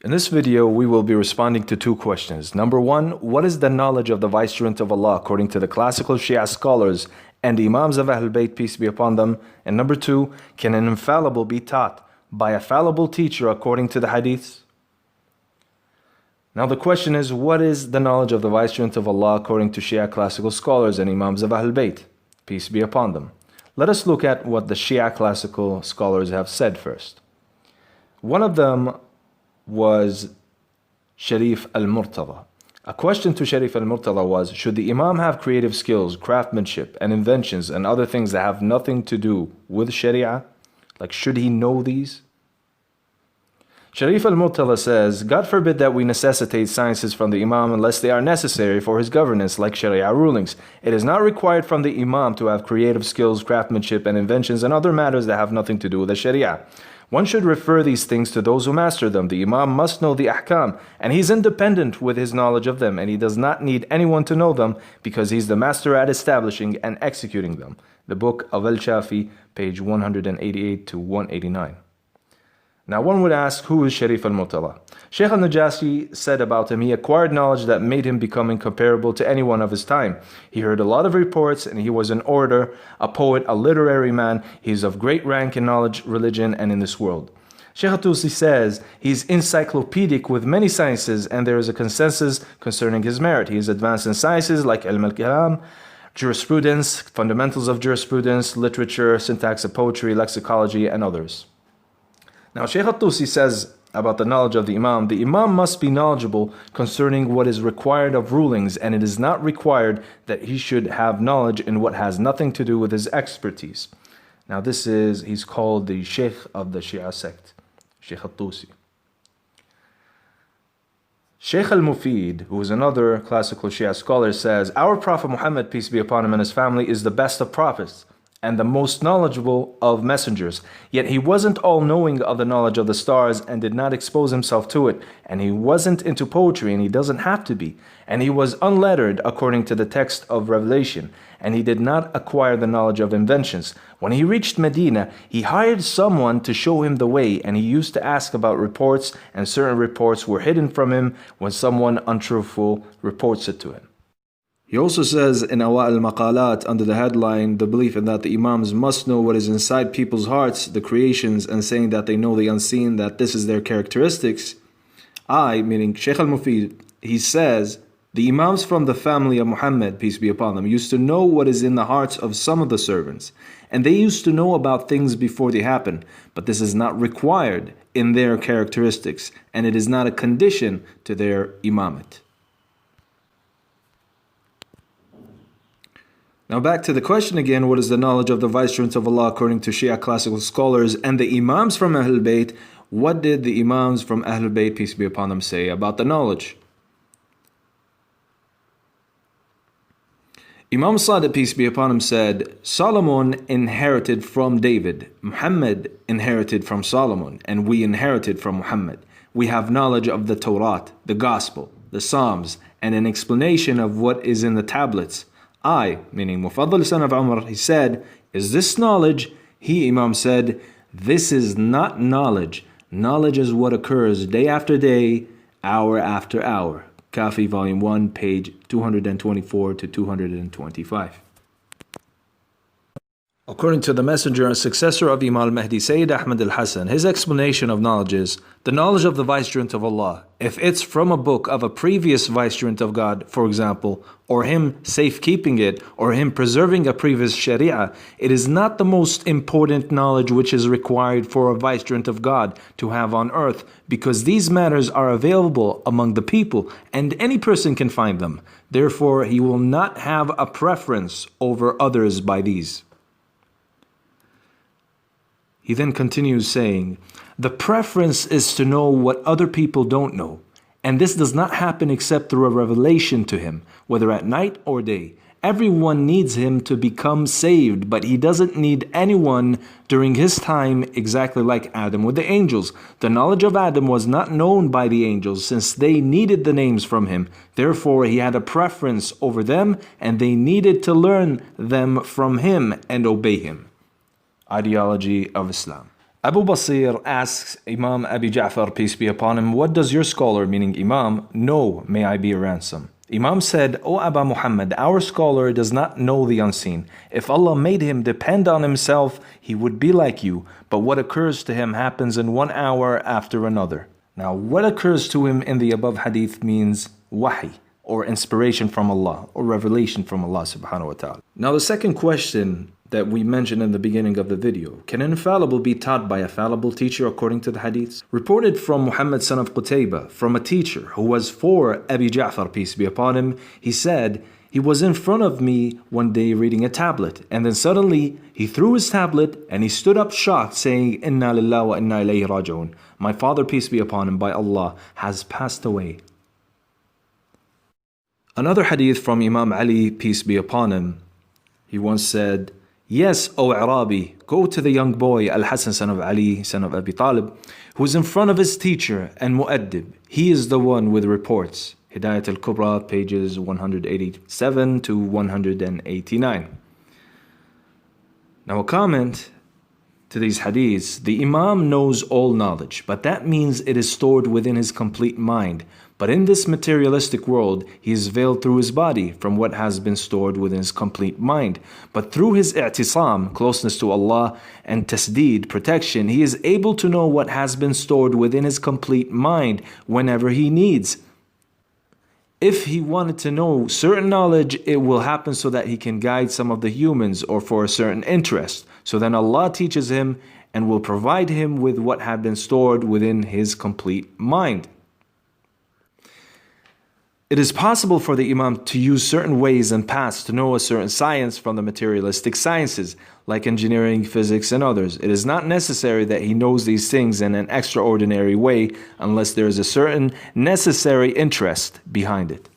In this video, we will be responding to two questions. Number one, what is the knowledge of the Vicegerent of Allah according to the classical Shia scholars and the Imams of Ahlul Bayt, peace be upon them? And number two, can an infallible be taught by a fallible teacher according to the hadiths? Now the question is, what is the knowledge of the Vicegerent of Allah according to Shia classical scholars and Imams of Ahlul Bayt, peace be upon them? Let us look at what the Shia classical scholars have said first. One of them was Sharif al-Murtada. A question to Sharif al-Murtada was, should the Imam have creative skills, craftsmanship, and inventions and other things that have nothing to do with Sharia? Like, should he know these? Sharif al-Murtada says, God forbid that we necessitate sciences from the Imam unless they are necessary for his governance, like Sharia rulings. It is not required from the Imam to have creative skills, craftsmanship, and inventions and other matters that have nothing to do with the Sharia. One should refer these things to those who master them. The Imam must know the ahkam, and he's independent with his knowledge of them, and he does not need anyone to know them because he's the master at establishing and executing them. The book of Al-Shafi, page 188 to 189. Now one would ask, who is Sharif al-Murtada? Shaykh al-Najasi said about him, he acquired knowledge that made him become incomparable to anyone of his time. He heard a lot of reports, and he was an orator, a poet, a literary man. He is of great rank in knowledge, religion, and in this world. Shaykh al-Tusi says he's encyclopedic with many sciences, and there is a consensus concerning his merit. He is advanced in sciences like ilm al-kalam, jurisprudence, fundamentals of jurisprudence, literature, syntax of poetry, lexicology, and others. Now, Shaykh al-Tusi says about the knowledge of the Imam must be knowledgeable concerning what is required of rulings, and it is not required that he should have knowledge in what has nothing to do with his expertise. Now he's called the Shaykh of the Shia sect, Shaykh al-Tusi. Shaykh al-Mufid, who is another classical Shia scholar, says, our Prophet Muhammad, peace be upon him, and his family is the best of prophets and the most knowledgeable of messengers. Yet he wasn't all-knowing of the knowledge of the stars and did not expose himself to it. And he wasn't into poetry, and he doesn't have to be. And he was unlettered according to the text of Revelation. And he did not acquire the knowledge of inventions. When he reached Medina, he hired someone to show him the way, and he used to ask about reports, and certain reports were hidden from him when someone untruthful reports it to him. He also says in Awa'il al-Maqalat, under the headline, the belief in that the Imams must know what is inside people's hearts, the creations, and saying that they know the unseen, that this is their characteristics. Meaning Shaykh al-Mufid, he says, the Imams from the family of Muhammad, peace be upon them, used to know what is in the hearts of some of the servants. And they used to know about things before they happen, but this is not required in their characteristics, and it is not a condition to their imamate. Now back to the question again, what is the knowledge of the Vicegerent of Allah according to Shia classical scholars and the Imams from Ahlul Bayt? What did the Imams from Ahlul Bayt, peace be upon them, say about the knowledge? Imam Sadiq, peace be upon him, said, Solomon inherited from David, Muhammad inherited from Solomon, and we inherited from Muhammad. We have knowledge of the Torah, the Gospel, the Psalms, and an explanation of what is in the tablets. Meaning Mufaddal son of Umar, he said, is this knowledge? He, Imam, said, this is not knowledge. Knowledge is what occurs day after day, hour after hour. Kafi, volume 1, page 224 to 225. According to the messenger and successor of Imam al-Mahdi, Sayyid Ahmad al-Hasan, his explanation of knowledge is, the knowledge of the Vicegerent of Allah, if it's from a book of a previous Vicegerent of God, for example, or him safekeeping it, or him preserving a previous Sharia, it is not the most important knowledge which is required for a Vicegerent of God to have on earth, because these matters are available among the people, and any person can find them. Therefore, he will not have a preference over others by these. He then continues saying, the preference is to know what other people don't know, and this does not happen except through a revelation to him, whether at night or day. Everyone needs him to become saved, but he doesn't need anyone during his time, exactly like Adam with the angels. The knowledge of Adam was not known by the angels, since they needed the names from him. Therefore, he had a preference over them, and they needed to learn them from him and obey him. Ideology of Islam. Abu Basir asks Imam Abi Ja'far, peace be upon him, what does your scholar, meaning Imam, know, may I be a ransom? Imam said, O Aba Muhammad, our scholar does not know the unseen. If Allah made him depend on himself, he would be like you, but what occurs to him happens in 1 hour after another. Now, what occurs to him in the above hadith means wahi, or inspiration from Allah, or revelation from Allah subhanahu wa ta'ala. Now, the second question that we mentioned in the beginning of the video, can an infallible be taught by a fallible teacher according to the hadiths? Reported from Muhammad son of Qutaybah, from a teacher who was for Abi Ja'far, peace be upon him, he said, he was in front of me one day reading a tablet, and then suddenly he threw his tablet and he stood up shocked, saying, Inna lillahi wa inna ilayhi raji'un. My father, peace be upon him, by Allah, has passed away. Another hadith from Imam Ali, peace be upon him, he once said, Yes, O Arabi, go to the young boy Al-Hasan son of Ali, son of Abi Talib, who is in front of his teacher and Mu'addib. He is the one with reports. Hidayat al-Kubra, pages 187 to 189. Now a comment to these hadiths, the Imam knows all knowledge, but that means it is stored within his complete mind. But in this materialistic world, he is veiled through his body from what has been stored within his complete mind. But through his i'tisam, closeness to Allah, and tasdeed, protection, he is able to know what has been stored within his complete mind whenever he needs. If he wanted to know certain knowledge, it will happen so that he can guide some of the humans or for a certain interest. So then Allah teaches him and will provide him with what had been stored within his complete mind. It is possible for the Imam to use certain ways and paths to know a certain science from the materialistic sciences, like engineering, physics, and others. It is not necessary that he knows these things in an extraordinary way unless there is a certain necessary interest behind it.